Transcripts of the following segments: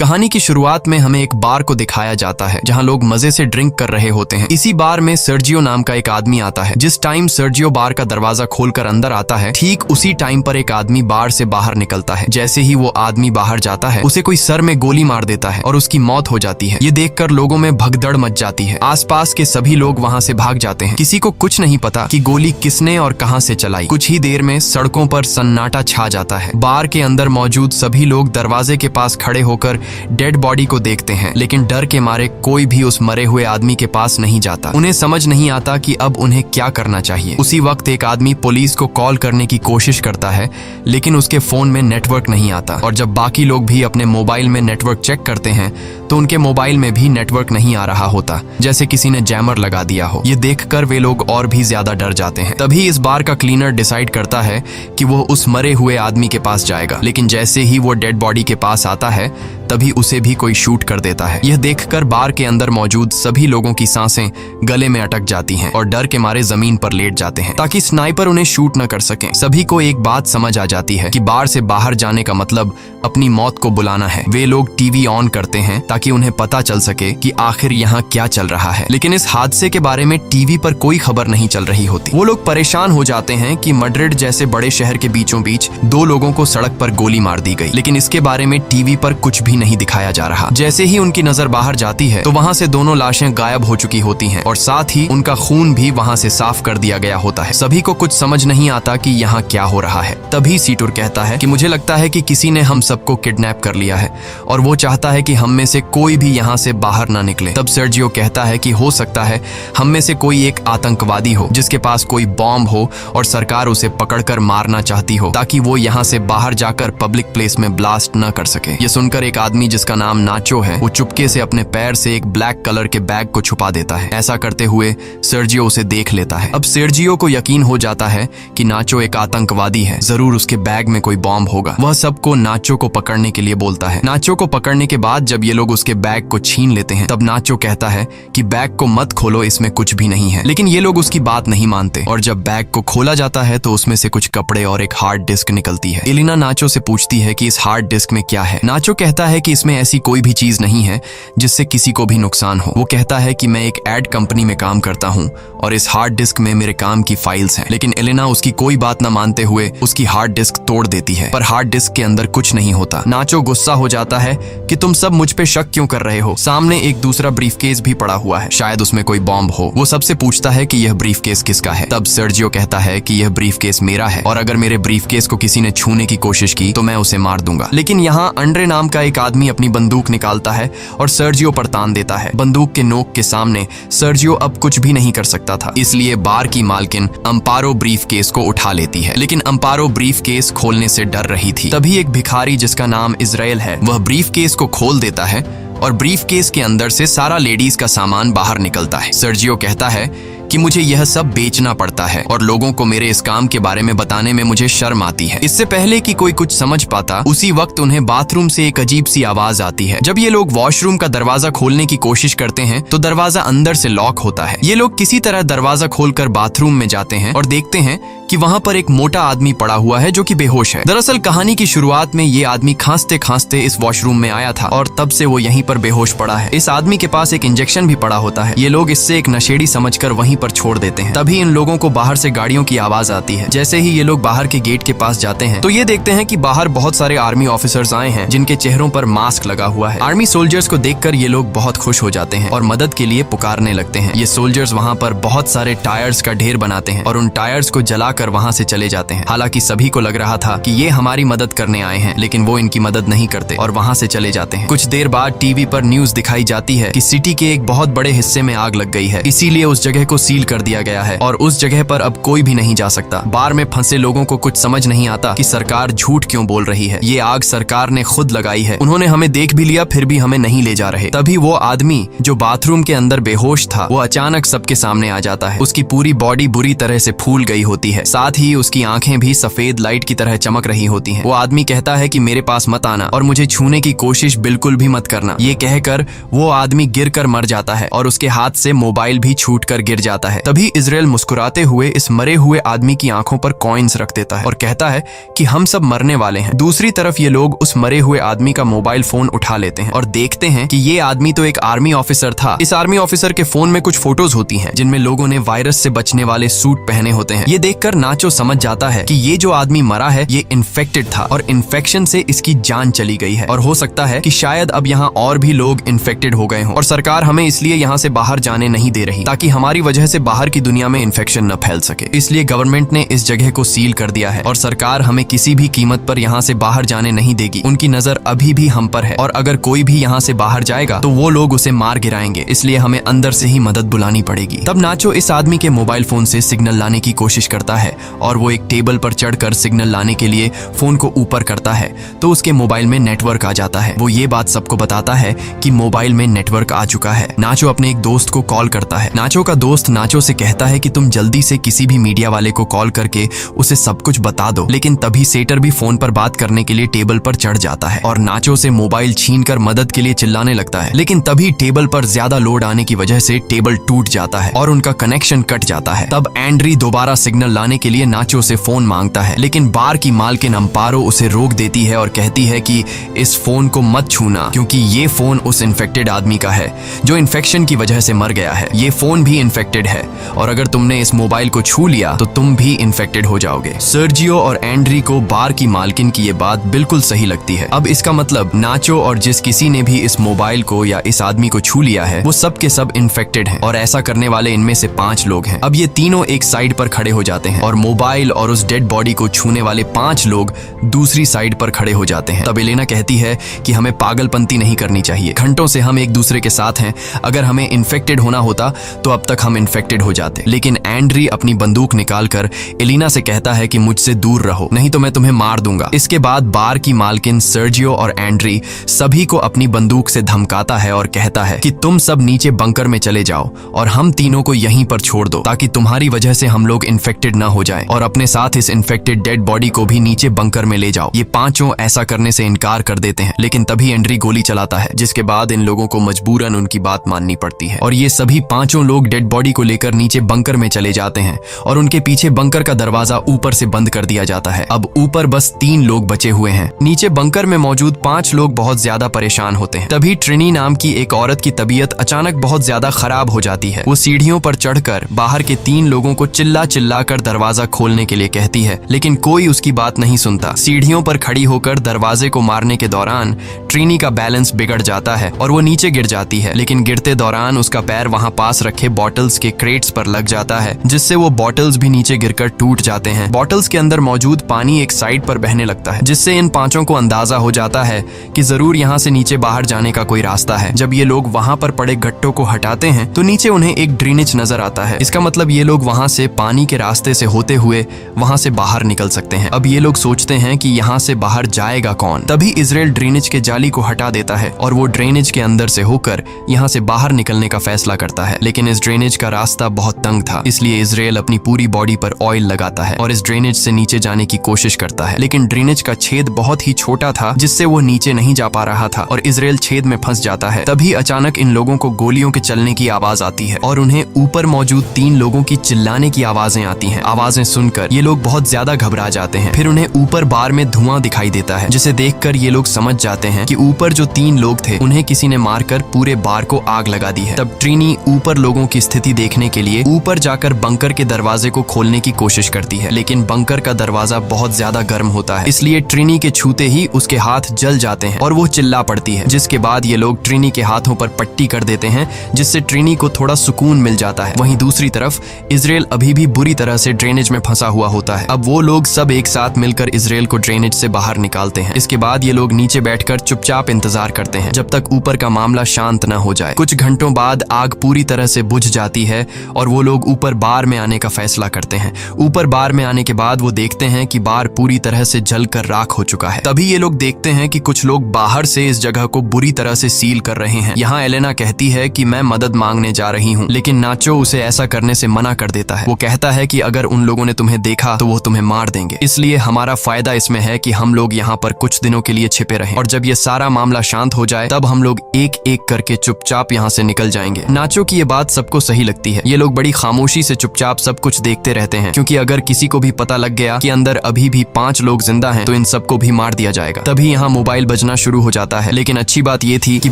कहानी की शुरुआत में हमें एक बार को दिखाया जाता है जहां लोग मजे से ड्रिंक कर रहे होते हैं। इसी बार में सर्जियो नाम का एक आदमी आता है। जिस टाइम सर्जियो बार का दरवाजा खोलकर अंदर आता है, ठीक उसी टाइम पर एक आदमी बार से बाहर निकलता है। जैसे ही वो आदमी बाहर जाता है, उसे कोई सर में गोली मार देता है और उसकी मौत हो जाती है। ये देखकर लोगों में भगदड़ मच जाती है। आसपास के सभी लोग वहां से भाग जाते हैं। किसी को कुछ नहीं पता कि गोली किसने और कहां से चलाई। कुछ ही देर में सड़कों पर सन्नाटा छा जाता है। बार के अंदर मौजूद सभी लोग दरवाजे के पास खड़े होकर डेड बॉडी को देखते हैं, लेकिन डर के मारे कोई भी उस मरे हुए आदमी के पास नहीं जाता। उन्हें समझ नहीं आता कि अब उन्हें क्या करना चाहिए। उसी वक्त एक आदमी पुलिस को कॉल करने की कोशिश करता है, लेकिन उसके फोन में नेटवर्क नहीं आता। और जब बाकी लोग भी अपने मोबाइल में नेटवर्क चेक करते हैं तो उनके मोबाइल में भी नेटवर्क नहीं आ रहा होता, जैसे किसी ने जैमर लगा दिया हो। ये देखकर वे लोग और भी ज्यादा डर जाते हैं। तभी इस बार का क्लीनर डिसाइड करता है कि वो उस मरे हुए आदमी के पास जाएगा, लेकिन जैसे ही वो डेड बॉडी के पास आता है तभी उसे भी कोई शूट कर देता है। यह देखकर बार के अंदर मौजूद सभी लोगों की सांसें गले में अटक जाती हैं और डर के मारे जमीन पर लेट जाते हैं ताकि स्नाइपर उन्हें शूट न कर सके। सभी को एक बात समझ आ जाती है कि बार से बाहर जाने का मतलब अपनी मौत को बुलाना है। वे लोग टीवी ऑन करते हैं ताकि उन्हें पता चल सके कि आखिर यहाँ क्या चल रहा है, लेकिन इस हादसे के बारे में टीवी पर कोई खबर नहीं चल रही होती। वो लोग परेशान हो जाते हैं कि मैड्रिड जैसे बड़े शहर के बीचों बीच 2 लोगों को सड़क पर गोली मार दी गई, लेकिन इसके बारे में टीवी पर कुछ भी नहीं दिखाया जा रहा। जैसे ही उनकी नजर बाहर जाती है तो वहाँ से दोनों लाशें गायब हो चुकी होती हैं और साथ ही उनका खून भी वहाँ से साफ कर दिया गया होता है। सभी को कुछ समझ नहीं आता कि यहाँ क्या हो रहा है। तभी सीटूर कहता है कि मुझे लगता है कि किसी ने हम सबको किडनैप कर लिया है और वो चाहता है कि हम में से कोई भी यहाँ से बाहर ना निकले। तब सर्जियो कहता है कि हो सकता है हम में से कोई एक आतंकवादी हो जिसके पास कोई बॉम्ब हो और सरकार उसे पकड़कर मारना चाहती हो ताकि वो यहाँ से बाहर जाकर पब्लिक प्लेस में ब्लास्ट न कर सके। ये सुनकर एक आदमी जिसका नाम नाचो है, वो चुपके से अपने पैर से एक ब्लैक कलर के बैग को छुपा देता है। ऐसा करते हुए सर्जियो उसे देख लेता है। अब सर्जियो को यकीन हो जाता है कि नाचो एक आतंकवादी है, जरूर उसके बैग में कोई बॉम्ब होगा। वह सबको नाचो को पकड़ने के लिए बोलता है। नाचो को पकड़ने के बाद जब ये लोग उसके बैग को छीन लेते हैं तब नाचो कहता है कि बैग को मत खोलो, इसमें कुछ भी नहीं है, लेकिन ये लोग उसकी बात नहीं मानते और जब बैग को खोला जाता है तो उसमें से कुछ कपड़े और एक हार्ड डिस्क निकलती है। एलिना नाचो से पूछती है कि इस हार्ड डिस्क में क्या है। नाचो कहता है कि इसमें ऐसी कोई भी चीज नहीं है जिससे किसी को भी नुकसान हो। वो कहता है कि मैं एक एड कंपनी में काम करता हूँ और इस हार्ड डिस्क में मेरे काम की फाइल्स हैं, लेकिन एलिना उसकी कोई बात न मानते हुए उसकी हार्ड डिस्क तोड़ देती है, पर हार्ड डिस्क के अंदर कुछ नहीं होता। नाचो गुस्सा हो जाता है कि तुम सब मुझ पे शक क्यों कर रहे हो, सामने एक दूसरा ब्रीफकेस भी पड़ा हुआ है, शायद उसमें कोई बॉम्ब हो। वो सबसे पूछता है कि यह ब्रीफकेस किसका है। तब सर्जियो कहता है कि यह ब्रीफकेस मेरा है और अगर मेरे ब्रीफकेस को किसी ने छूने की कोशिश की तो मैं उसे मार दूंगा। लेकिन यहाँ अंड्रे नाम का एक आदमी अपनी बंदूक निकालता है और सर्जियो पर तान देता है। बंदूक के नोक के सामने सर्जियो अब कुछ भी नहीं कर सकता था, इसलिए बार की मालकिन अम्पारो ब्रीफकेस को उठा लेती है, लेकिन अम्पारो ब्रीफकेस खोलने से डर रही थी। तभी एक भिखारी जिसका नाम इजराइल है, वह ब्रीफकेस को खोल देता है और ब्रीफकेस के अंदर से सारा लेडीज का सामान बाहर निकलता है। सर्जियो कहता है कि मुझे यह सब बेचना पड़ता है और लोगों को मेरे इस काम के बारे में बताने में मुझे शर्म आती है। इससे पहले कि कोई कुछ समझ पाता, उसी वक्त उन्हें बाथरूम से एक अजीब सी आवाज आती है। जब ये लोग वॉशरूम का दरवाजा खोलने की कोशिश करते हैं तो दरवाजा अंदर से लॉक होता है। ये लोग किसी तरह दरवाजा खोलकर बाथरूम में जाते हैं और देखते हैं कि वहाँ पर एक मोटा आदमी पड़ा हुआ है जो कि बेहोश है। दरअसल कहानी की शुरुआत में ये आदमी खांसते खांसते इस वॉशरूम में आया था और तब से वो यहीं पर बेहोश पड़ा है। इस आदमी के पास एक इंजेक्शन भी पड़ा होता है। ये लोग इससे एक नशेड़ी समझकर वहीं पर छोड़ देते हैं। तभी इन लोगों को बाहर से गाड़ियों की आवाज आती है। जैसे ही ये लोग बाहर के गेट के पास जाते हैं तो ये देखते हैं कि बाहर बहुत सारे आर्मी ऑफिसर्स आए हैं जिनके चेहरों पर मास्क लगा हुआ है। आर्मी सोल्जर्स को देखकर ये लोग बहुत खुश हो जाते हैं और मदद के लिए पुकारने लगते हैं। ये सोल्जर्स वहाँ पर बहुत सारे टायर्स का ढेर बनाते हैं और उन टायर्स को जलाकर वहाँ से चले जाते हैं। हालांकि सभी को लग रहा था कि ये हमारी मदद करने आए हैं, लेकिन वो इनकी मदद नहीं करते और वहाँ से चले जाते हैं। कुछ देर बाद टीवी पर न्यूज दिखाई जाती है कि सिटी के एक बहुत बड़े हिस्से में आग लग गई है, इसीलिए उस जगह को सील कर दिया गया है और उस जगह पर अब कोई भी नहीं जा सकता। बार में फंसे लोगों को कुछ समझ नहीं आता कि सरकार झूठ क्यों बोल रही है। ये आग सरकार ने खुद लगाई है, उन्होंने हमें देख भी लिया फिर भी हमें नहीं ले जा रहे। तभी वो आदमी जो बाथरूम के अंदर बेहोश था वो अचानक सबके सामने आ जाता है। उसकी पूरी बॉडी बुरी तरह से फूल गई होती है, साथ ही उसकी आंखें भी सफेद लाइट की तरह चमक रही होती हैं। वो आदमी कहता है कि मेरे पास मत आना और मुझे छूने की कोशिश बिल्कुल भी मत करना। ये कहकर वो आदमी गिरकर मर जाता है और उसके हाथ से मोबाइल भी छूटकर गिर जाता है। तभी इजराइल मुस्कुराते हुए इस मरे हुए आदमी की आंखों पर कॉइन्स रख देता है और कहता है कि हम सब मरने वाले हैं। दूसरी तरफ ये लोग उस मरे हुए आदमी का मोबाइल फोन उठा लेते हैं और देखते हैं कि ये आदमी तो एक आर्मी ऑफिसर था। इस आर्मी ऑफिसर के फोन में कुछ फोटोज होती हैं जिनमें लोगों ने वायरस से बचने वाले सूट पहने होते हैं। ये देखकर नाचो समझ जाता है कि ये जो आदमी मरा है ये इन्फेक्टेड था और इन्फेक्शन से इसकी जान चली गई है और हो सकता है कि शायद अब यहाँ और भी लोग इन्फेक्टेड हो गए हों और सरकार हमें इसलिए यहाँ से बाहर जाने नहीं दे रही ताकि हमारी वजह से बाहर की दुनिया में इन्फेक्शन न फैल सके। इसलिए गवर्नमेंट ने इस जगह को सील कर दिया है और सरकार हमें किसी भी कीमत पर यहाँ से बाहर जाने नहीं देगी। उनकी नजर अभी भी हम पर है और अगर कोई भी यहाँ से बाहर जाएगा तो वो लोग उसे मार गिराएंगे, इसलिए हमें अंदर से ही मदद बुलानी पड़ेगी। तब नाचो इस आदमी के मोबाइल फोन से सिग्नल लाने की कोशिश करता है और वो एक टेबल पर चढ़कर सिग्नल लाने के लिए फोन को ऊपर करता है तो उसके मोबाइल में नेटवर्क आ जाता है। वो ये बात सबको बताता है कि मोबाइल में नेटवर्क आ चुका है। नाचो अपने एक दोस्त को कॉल करता है। नाचो का दोस्त नाचो से कहता है कि तुम जल्दी से किसी भी मीडिया वाले को कॉल करके उसे सब कुछ बता दो। लेकिन तभी सेटर भी फोन पर बात करने के लिए टेबल पर चढ़ जाता है और नाचो से मोबाइल छीनकर मदद के लिए चिल्लाने लगता है। लेकिन तभी टेबल पर ज्यादा लोड आने की वजह से टेबल टूट जाता है और उनका कनेक्शन कट जाता है। तब एंड्री दोबारा सिग्नल लाने के लिए नाचो से फोन मांगता है, लेकिन बार की मालकिन अम्पारो उसे रोक देती है और कहती है कि इस फोन को मत छूना क्योंकि ये फोन उस इन्फेक्टेड आदमी का है जो इन्फेक्शन की वजह से मर गया है। ये फोन भी इन्फेक्टेड है और अगर तुमने इस मोबाइल को छू लिया तो तुम भी इन्फेक्टेड हो जाओगे। सर्जियो और एंड्री को बार की मालकिन की ये बात बिल्कुल सही लगती है। अब इसका मतलब नाचो और जिस किसी ने भी इस मोबाइल को या इस आदमी को छू लिया है वो सब के सब इन्फेक्टेड हैं और ऐसा करने वाले इनमें से 5 लोग हैं। अब ये तीनों एक साइड पर खड़े हो जाते हैं और मोबाइल और उस डेड बॉडी को छूने वाले 5 लोग दूसरी साइड पर खड़े हो जाते हैं। तब एलेना कहती है कि हमें पागलपंती नहीं करनी चाहिए। घंटों से हम एक दूसरे के साथ हैं, अगर हमें इन्फेक्टेड होना होता तो अब तक हम इन्फेक्टेड हो जाते। लेकिन एंड्री अपनी बंदूक निकालकर एलेना से कहता है कि मुझसे दूर रहो नहीं तो मैं तुम्हें मार दूंगा। इसके बाद बार की मालकिन सर्जियो और एंड्री सभी को अपनी बंदूक से धमकाता है और कहता है कि तुम सब नीचे बंकर में चले जाओ और हम तीनों को यहीं पर छोड़ दो ताकि तुम्हारी वजह से हम लोग इन्फेक्टेड ना हो जाएं और अपने साथ इस इन्फेक्टेड डेड बॉडी को भी नीचे बंकर में ले जाओ। ये पांचों ऐसा करने से इनकार कर देते हैं, लेकिन तभी एंड्री गोली चलाता है जिसके बाद इन लोगों को मजबूरन उनकी बात माननी पड़ती है और ये सभी पांचों लोग डेड बॉडी को लेकर नीचे बंकर में चले जाते हैं और उनके पीछे बंकर का दरवाजा ऊपर से बंद कर दिया जाता है। अब ऊपर बस 3 लोग बचे हुए हैं। नीचे बंकर में मौजूद 5 लोग बहुत ज्यादा परेशान होते हैं। तभी ट्रिनी नाम की एक औरत की तबीयत अचानक बहुत ज्यादा खराब हो जाती है। वो सीढ़ियों पर चढ़कर बाहर के 3 लोगों को चिल्ला चिल्ला कर दरवाजा खोलने के लिए कहती है, लेकिन कोई उसकी बात नहीं सुनता। सीढ़ियों पर खड़ी होकर दरवाजे को मारने के दौरान ट्रिनी का बैलेंस बिगड़ जाता है और वो नीचे गिर जाती है, लेकिन गिरते दौरान उसका पैर वहां पास रखे बॉटल्स के क्रेट्स पर लग जाता है जिससे वो बॉटल्स भी नीचे गिरकर टूट जाते हैं। बॉटल्स के अंदर मौजूद पानी एक साइड पर बहने लगता है जिससे इन 5 को अंदाजा हो जाता है कि जरूर यहाँ से नीचे बाहर जाने का कोई रास्ता है। जब ये लोग वहाँ पर पड़े गट्टों को हटाते हैं तो नीचे उन्हें एक ड्रेनेज नजर आता है। इसका मतलब ये लोग वहाँ से पानी के रास्ते से होते हुए वहाँ से बाहर निकल सकते हैं। अब ये लोग सोचते हैं कि यहाँ से बाहर जाएगा कौन। तभी इजराइल ड्रेनेज के जाली को हटा देता है और वो ड्रेनेज के अंदर से होकर यहाँ से बाहर निकलने का फैसला करता है, लेकिन इस ड्रेनेज का रास्ता बहुत तंग था, इसलिए इजराइल अपनी पूरी बॉडी पर ऑयल लगाता है और इस ड्रेनेज से नीचे जाने की कोशिश करता है, लेकिन ड्रेनेज का छेद बहुत ही छोटा था जिससे वो नीचे नहीं जा पा रहा था और इजराइल छेद में फंस जाता है। तभी अचानक इन लोगों को गोलियों के चलने की आवाज आती है और उन्हें ऊपर मौजूद 3 लोगों की चिल्लाने की आवाजें आती हैं। आवाजें सुनकर ये लोग बहुत ज्यादा घबरा जाते हैं। फिर उन्हें ऊपर बार में धुआं दिखाई देता है जिसे देखकर ये लोग समझ जाते हैं कि ऊपर जो 3 लोग थे उन्हें किसी ने मारकर पूरे बार को आग लगा दी है। तब ट्रिनी ऊपर लोगों की स्थिति देखने के लिए ऊपर जाकर बंकर के दरवाजे को खोलने की कोशिश करती है, लेकिन बंकर का दरवाजा बहुत ज्यादा गर्म होता है, इसलिए ट्रिनी के छूते ही उसके हाथ जल जाते हैं और वो चिल्ला पड़ती है, जिसके बाद ये लोग ट्रिनी के हाथों पर पट्टी कर देते हैं जिससे ट्रिनी को थोड़ा सुकून मिल जाता है। वहीं दूसरी तरफ इजराइल अभी भी बुरी तरह से ड्रेनेज में फंसा हुआ होता है। अब वो लोग सब एक साथ मिलकर इजराइल को ड्रेनेज से बाहर निकालते हैं। इसके बाद ये लोग नीचे बैठकर चुपचाप इंतजार करते हैं जब तक ऊपर का मामला शांत न हो जाए। कुछ घंटों बाद आग पूरी तरह से बुझ जाती है और वो लोग ऊपर बार में आने का फैसला करते हैं। ऊपर बार में आने के बाद वो देखते हैं कि बार पूरी तरह से जलकर राख हो चुका है। तभी ये लोग देखते हैं कि कुछ लोग बाहर से इस जगह को बुरी तरह से सील कर रहे हैं। यहाँ एलेना कहती है कि मैं मदद मांगने जा रही हूँ, लेकिन नाचो उसे ऐसा करने से मना कर देता है। वो कहता है कि अगर उन लोगों ने तुम्हें देखा तो वो तुम्हें मार देंगे, इसलिए हमारा फायदा इसमें है कि हम लोग यहाँ पर कुछ दिनों के लिए छिपे रहें और जब ये सारा मामला शांत हो जाए तब हम लोग एक एक करके चुपचाप यहाँ से निकल जाएंगे। नाचो की ये बात सबको सही लगती है। ये लोग बड़ी खामोशी से चुपचाप सब कुछ देखते रहते हैं, क्योंकि अगर किसी को भी पता लग गया कि अंदर अभी भी 5 लोग जिंदा हैं तो इन सबको भी मार दिया जाएगा। तभी यहाँ मोबाइल बजना शुरू हो जाता है। लेकिन अच्छी बात ये थी कि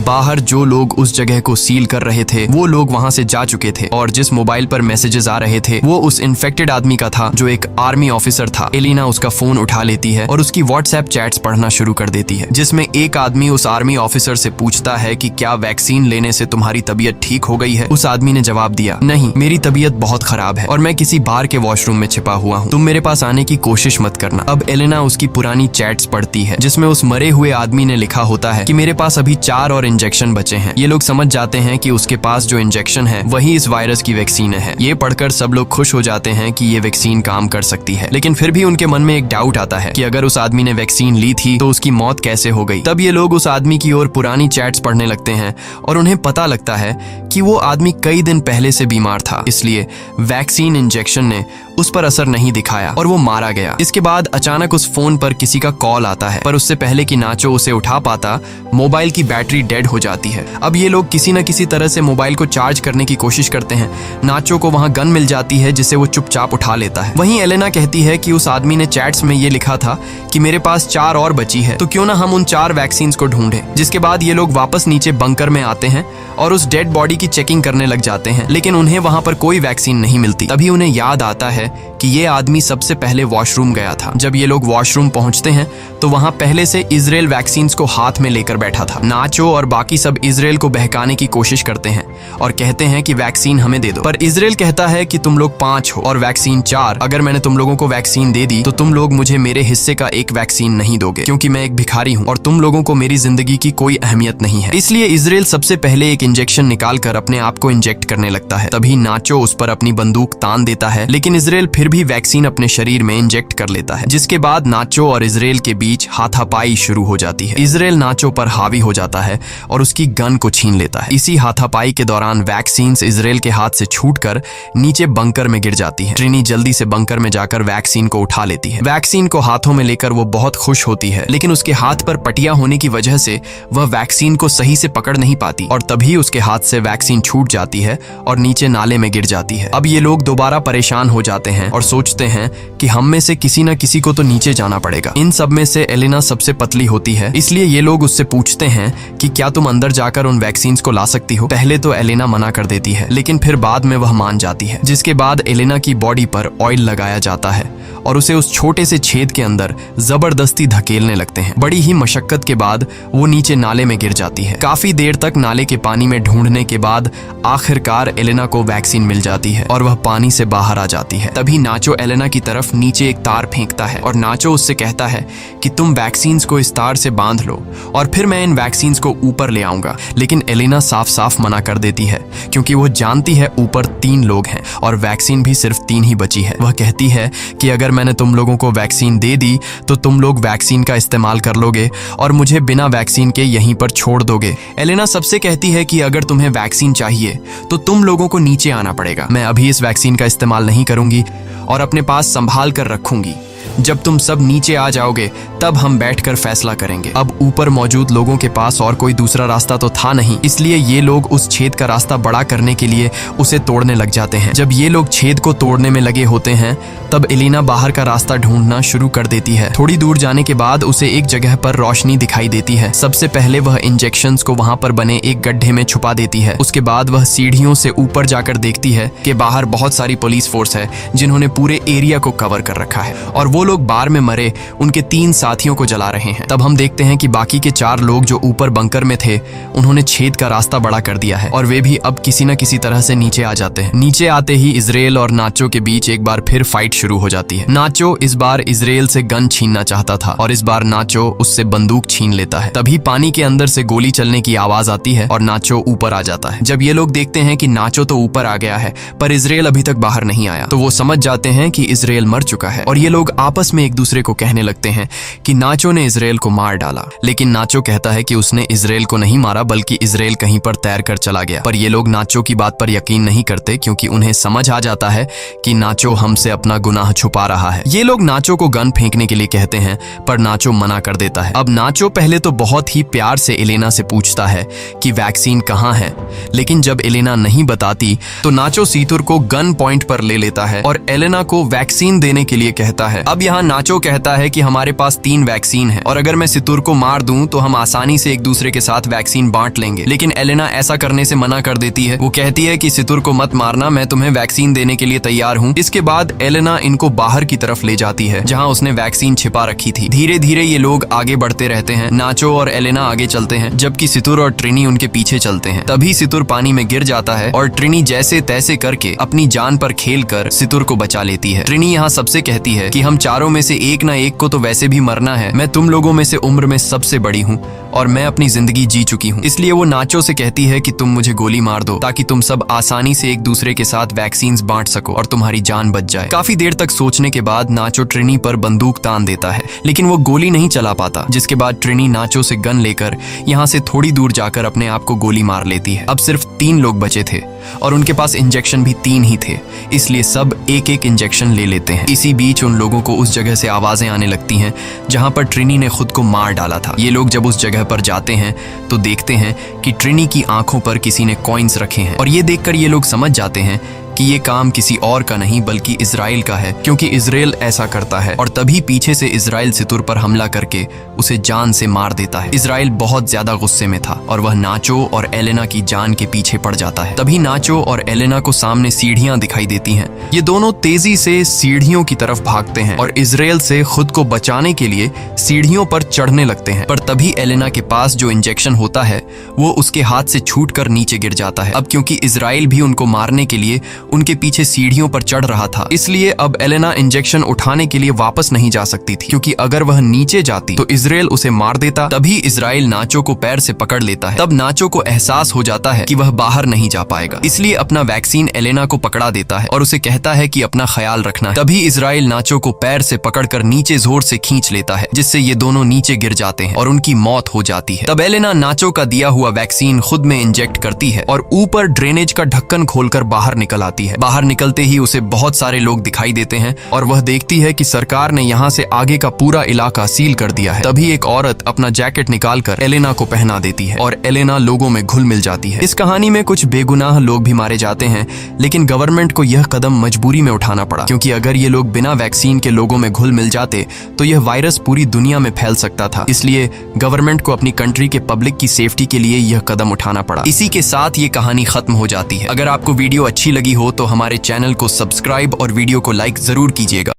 बाहर जो लोग उस जगह को सील कर रहे थे वो लोग वहाँ से जा चुके थे और जिस मोबाइल पर मैसेजेस आ रहे थे वो उस इन्फेक्टेड आदमी का था जो एक आर्मी ऑफिसर था। एलिना उसका फोन उठा लेती है और उसकी व्हाट्सएप चैट्स पढ़ना शुरू कर देती है, जिसमें एक आदमी उस आर्मी ऑफिसर से पूछता है कि क्या वैक्सीन लेने से तुम्हारी तबीयत ठीक हो गई है। उस आदमी ने जवाब दिया, नहीं, मेरी तबीयत बहुत खराब है और मैं किसी बार के वॉशरूम में छिपा हुआ हूँ, तुम मेरे पास आने की कोशिश मत करना। अब एलेना उसकी पुरानी चैट्स पढ़ती है जिसमें उस मरे हुए आदमी ने लिखा होता है कि मेरे पास अभी 4 और इंजेक्शन बचे हैं। ये लोग समझ जाते हैं कि उसके पास जो इंजेक्शन है वही इस वायरस की वैक्सीन है। ये पढ़कर सब लोग खुश हो जाते हैं कि ये वैक्सीन काम कर सकती है, लेकिन फिर भी उनके मन में एक डाउट आता है कि अगर उस आदमी ने वैक्सीन ली थी तो उसकी मौत कैसे हो गई। तब ये लोग उस आदमी की ओर पुरानी चैट्स पढ़ने लगते हैं और उन्हें पता लगता है कि वो आदमी कई दिन पहले से बीमार था, इसलिए वैक्सीन इंजेक्शन ने उस पर असर नहीं दिखाया और वो मारा गया। इसके बाद अचानक उस फोन पर किसी का कॉल आता है, पर उससे पहले कि नाचो उसे उठा पाता, मोबाइल की बैटरी डेड हो जाती है। अब ये लोग किसी न किसी तरह से मोबाइल को चार्ज करने की कोशिश करते हैं। नाचो को वहां गन मिल जाती है जिसे वो चुपचाप उठा लेता है। वहीं एलेना कहती है कि उस आदमी ने चैट्स में ये लिखा था कि मेरे पास 4 और बची है, तो क्यों ना हम उन 4 वैक्सीन को ढूंढें। जिसके बाद ये लोग वापस नीचे बंकर में आते हैं और उस डेड बॉडी की चेकिंग करने लग जाते हैं, लेकिन उन्हें वहां पर कोई वैक्सीन नहीं मिलती। तभी उन्हें याद आता है कि ये आदमी सबसे पहले वॉशरूम गया था। जब ये लोग वॉशरूम पहुंचते हैं तो वहां पहले से इजराइल वैक्सीन को हाथ में लेकर बैठा था। नाचो और बाकी सब इजराइल को बहकाने की कोशिश करते हैं और कहते हैं कि वैक्सीन हमें दे दो, पर इजराइल कहता है कि तुम लोग 5 हो और वैक्सीन 4। अगर मैंने तुम लोगों को वैक्सीन दे दी तो तुम लोग मुझे मेरे हिस्से का एक वैक्सीन नहीं दोगे, क्योंकि मैं एक भिखारी हूँ और तुम लोगों को मेरी जिंदगी की कोई अहमियत नहीं है। इसलिए इजराइल सबसे पहले एक इंजेक्शन निकालकर अपने आप को इंजेक्ट करने लगता है। तभी नाचो उस पर अपनी बंदूक तान देता है, लेकिन इजराइल फिर भी वैक्सीन अपने शरीर में इंजेक्ट कर लेता है, जिसके बाद नाचो और इजराइल के बीच हाथापाई शुरू हो जाती है। इजराइल नाचो पर हावी हो जाता है और उसकी गन को छीन लेता है। इसी हाथापाई के दौरान वैक्सीन इजराइल के हाथ से छूटकर नीचे बंकर में गिर जाती है। ट्रिनी जल्दी से बंकर में जाकर वैक्सीन को उठा लेती है। वैक्सीन को हाथों में लेकर वो बहुत खुश होती है, लेकिन उसके हाथ पर पटिया होने की वजह से वह वैक्सीन को सही से पकड़ नहीं पाती और तभी उसके हाथ से वैक्सीन छूट जाती है और नीचे नाले में गिर जाती है। अब ये लोग दोबारा परेशान हो जाते हैं और सोचते हैं कि हम में से किसी न किसी को तो नीचे जाना पड़ेगा। इन सब में से एलेना सबसे पतली होती है, इसलिए ये लोग उससे पूछते हैं कि क्या तुम अंदर जाकर उन वैक्सीन को ला सकती हो। पहले तो एलेना मना कर देती है, लेकिन फिर बाद में वह मान जाती है। जिसके बाद एलेना की बॉडी पर ऑयल लगाया जाता है और उसे उस छोटे से छेद के अंदर जबरदस्ती धकेलने लगते हैं। बड़ी ही मशक्कत के बाद वो नीचे नाले में गिर जाती है। काफी देर तक नाले के पानी में ढूंढने के बाद आखिरकार एलेना को वैक्सीन मिल जाती है और वह पानी से बाहर आ जाती है। तभी नाचो एलेना की तरफ नीचे एक तार फेंकता है और नाचो उससे कहता है कि तुम वैक्सीन को इस तार से बांध लो और फिर मैं इन वैक्सीन को ऊपर ले आऊंगा। लेकिन एलेना साफ साफ मना कर देती है, क्योंकि वो जानती है ऊपर 3 लोग हैं और वैक्सीन भी सिर्फ 3 ही बची है। वह कहती है कि अगर मैंने तुम लोगों को वैक्सीन दे दी तो तुम लोग वैक्सीन का इस्तेमाल कर लोगे और मुझे बिना वैक्सीन के यहीं पर छोड़ दोगे। एलेना सबसे कहती है कि अगर तुम्हें वैक्सीन चाहिए तो तुम लोगों को नीचे आना पड़ेगा। मैं अभी इस वैक्सीन का इस्तेमाल नहीं करूंगी और अपने पास संभाल कर रखूंगी। जब तुम सब नीचे आ जाओगे तब हम बैठकर फैसला करेंगे। अब ऊपर मौजूद लोगों के पास और कोई दूसरा रास्ता तो था नहीं, इसलिए ये लोग उस छेद का रास्ता बड़ा करने के लिए उसे तोड़ने लग जाते हैं। जब ये लोग छेद को तोड़ने में लगे होते हैं तब एलिना बाहर का रास्ता ढूंढना शुरू कर देती है। थोड़ी दूर जाने के बाद उसे एक जगह पर रोशनी दिखाई देती है। सबसे पहले वह इंजेक्शंस को वहां पर बने एक गड्ढे में छुपा देती है। उसके बाद वह सीढ़ियों से ऊपर जाकर देखती है कि बाहर बहुत सारी पुलिस फोर्स है जिन्होंने पूरे एरिया को कवर कर रखा है और वो लोग बार में मरे उनके 3 साथियों को जला रहे हैं। तब हम देखते हैं कि बाकी के 4 लोग जो ऊपर बंकर में थे उन्होंने छेद का रास्ता बड़ा कर दिया है और वे भी अब किसी न किसी तरह से नीचे आ जाते हैं। नीचे आते ही इजराइल और नाचो के बीच एक बार फिर फाइट शुरू हो जाती है। नाचो इस बार इजराइल से गन छीनना चाहता था और इस बार नाचो उससे बंदूक छीन लेता है। तभी पानी के अंदर से गोली चलने की आवाज आती है और नाचो ऊपर आ जाता है। जब ये लोग देखते हैं कि नाचो तो ऊपर आ गया है पर इजराइल अभी तक बाहर नहीं आया तो वो समझ जाते हैं कि इजराइल मर चुका है और ये लोग आपस में एक दूसरे को कहने लगते हैं कि नाचो ने इजराइल को मार डाला। लेकिन नाचो कहता है कि उसने इजराइल को नहीं मारा बल्कि इजराइल कहीं पर तैर कर चला गया। पर ये लोग नाचो की बात पर यकीन नहीं करते क्योंकि उन्हें समझ आ जाता है कि नाचो हमसे अपना गुनाह छुपा रहा है। ये लोग नाचो को गन फेंकने के लिए कहते हैं पर नाचो मना कर देता है। अब नाचो पहले तो बहुत ही प्यार से एलेना से पूछता है कि वैक्सीन कहाँ है, लेकिन जब एलेना नहीं बताती तो नाचो सीतुर को गन पॉइंट पर ले लेता है और एलेना को वैक्सीन देने के लिए कहता है। अब यहाँ नाचो कहता है कि हमारे पास 3 वैक्सीन है और अगर मैं सीतुर को मार दूं तो हम आसानी से एक दूसरे के साथ वैक्सीन बांट लेंगे। लेकिन एलेना ऐसा करने से मना कर देती है। वो कहती है कि सीतुर को मत मारना, मैं तुम्हें वैक्सीन देने के लिए तैयार हूँ। इसके बाद एलेना इनको बाहर की तरफ ले जाती है जहाँ उसने वैक्सीन छिपा रखी थी। धीरे धीरे ये लोग आगे बढ़ते रहते हैं। नाचो और एलेना आगे चलते हैं जबकि सीतुर और ट्रिनी उनके पीछे चलते हैं। तभी सीतुर पानी में गिर जाता है और ट्रिनी जैसे तैसे करके अपनी जान पर खेल कर सीतुर को बचा लेती है। ट्रिनी यहाँ सबसे कहती है कि हम चारों में से एक ना एक को तो वैसे भी मरना है। मैं तुम लोगों में से उम्र में सबसे बड़ी हूँ और मैं अपनी जिंदगी जी चुकी हूँ, इसलिए वो नाचो से कहती है कि तुम मुझे गोली मार दो ताकि तुम सब आसानी से एक दूसरे के साथ वैक्सीन बांट सको और तुम्हारी जान बच जाए। काफी देर तक सोचने के बाद नाचो ट्रिनी पर बंदूक तान देता है लेकिन वो गोली नहीं चला पाता, जिसके बाद ट्रिनी नाचो से गन लेकर यहाँ से थोड़ी दूर जाकर अपने आप को गोली मार लेती है। अब सिर्फ 3 लोग बचे थे और उनके पास इंजेक्शन भी 3 ही थे, इसलिए सब एक एक इंजेक्शन ले लेते हैं। इसी बीच उन लोगों को उस जगह से आवाजें आने लगती हैं जहां पर ट्रिनी ने खुद को मार डाला था। ये लोग जब उस जगह पर जाते हैं तो देखते हैं कि ट्रिनी की आंखों पर किसी ने कॉइन्स रखे हैं और ये देखकर ये लोग समझ जाते हैं कि ये काम किसी और का नहीं बल्कि इजराइल का है, क्योंकि इजराइल ऐसा करता है। और तभी पीछे से इजराइल सीतुर पर हमला करके उसे जान से मार देता है। इजराइल बहुत ज्यादा गुस्से में था और वह नाचो और एलेना की जान के पीछे पड़ जाता है। तभी नाचो और एलेना को सामने सीढ़ियां दिखाई देती हैं। ये दोनों तेजी से सीढ़ियों की तरफ भागते हैं और इजराइल से खुद को बचाने के लिए सीढ़ियों पर चढ़ने लगते हैं। पर तभी एलेना के पास जो इंजेक्शन होता है वो उसके हाथ से छूटकर नीचे गिर जाता है। अब क्योंकि इजराइल भी उनको मारने के लिए उनके पीछे सीढ़ियों पर चढ़ रहा था, इसलिए अब एलेना इंजेक्शन उठाने के लिए वापस नहीं जा सकती थी, क्योंकि अगर वह नीचे जाती तो इजराइल उसे मार देता। तभी इजराइल नाचो को पैर से पकड़ लेता है। तब नाचो को एहसास हो जाता है कि वह बाहर नहीं जा पाएगा, इसलिए अपना वैक्सीन एलेना को पकड़ा देता है और उसे कहता है कि अपना ख्याल रखना है। तभी इजराइल नाचो को पैर से पकड़कर नीचे जोर से खींच लेता है, जिससे ये दोनों नीचे गिर जाते हैं और उनकी मौत हो जाती है। तब एलेना नाचो का दिया हुआ वैक्सीन खुद में इंजेक्ट करती है और ऊपर ड्रेनेज का ढक्कन खोलकर बाहर निकल आती है। बाहर निकलते ही उसे बहुत सारे लोग दिखाई देते हैं और वह देखती है कि सरकार ने यहाँ से आगे का पूरा इलाका सील कर दिया है। तभी एक औरत अपना जैकेट निकालकर एलेना को पहना देती है और एलेना लोगों में घुल मिल जाती है। इस कहानी में कुछ बेगुनाह लोग भी मारे जाते हैं, लेकिन गवर्नमेंट को यह कदम मजबूरी में उठाना पड़ा, क्योंकि अगर ये लोग बिना वैक्सीन के लोगों में घुल मिल जाते तो यह वायरस पूरी दुनिया में फैल सकता था। इसलिए गवर्नमेंट को अपनी कंट्री के पब्लिक की सेफ्टी के लिए यह कदम उठाना पड़ा। इसी के साथ ये कहानी खत्म हो जाती है। अगर आपको वीडियो अच्छी लगी हो तो हमारे चैनल को सब्सक्राइब और वीडियो को लाइक जरूर कीजिएगा।